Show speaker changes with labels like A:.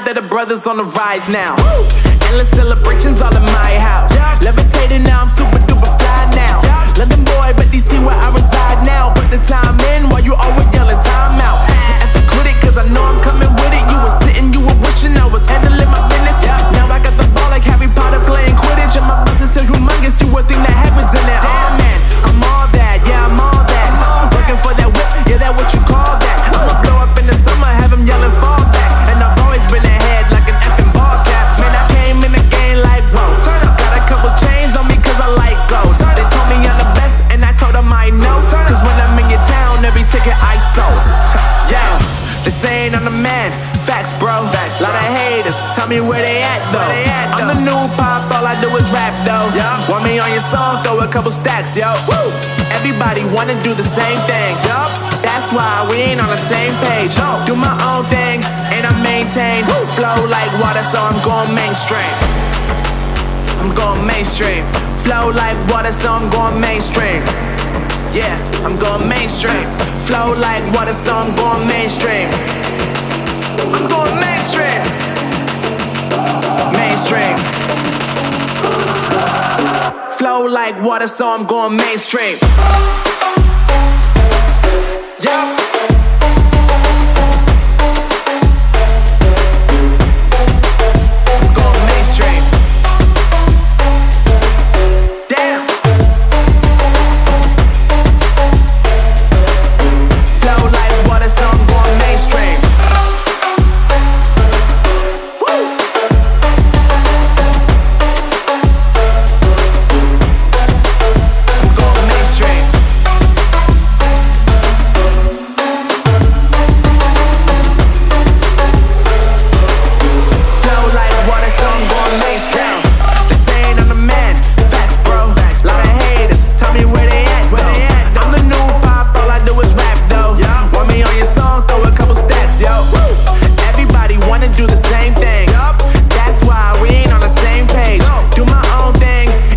A: proud that the brothers on the rise now. Endless celebrations all in my house. Levitating now, I'm super duper fly now. London boy, but DC where I reside now. Put the time in while you always yelling time out. And quit it, cause I know I'm coming with it. You were sitting, you were wishing I was handling my business. Now I got the ball like Harry Potter playing Quidditch. And my business so humongous, you would think that happens in it. Oh man, I'm all that, yeah, I'm all that. Working for that whip, yeah, that what you call that. I'ma blow up in the summer, have him yelling fall back. And I've always been ahead like an effing ball cap. Man, I came in the game like, whoa. Got a couple chains on me cause I like gold. They told me I'm the best and I told them I know. Cause when I'm in your town, every ticket I sold. Yeah, they saying I'm the man. Facts, bro. Lot of haters, tell me where they at though. I'm the new pop, all I do is rap though. Want me on your song, throw a couple stacks, yo. Everybody wanna do the same thing. That's why we ain't on the same page. Do my own thing, and I maintain. Flow like water, so I'm going mainstream. I'm going mainstream. Flow like water, so I'm going mainstream. Yeah, I'm going mainstream. Flow like water, so I'm going mainstream. I'm going mainstream. Mainstream. Flow like water, so I'm going mainstream. Yeah.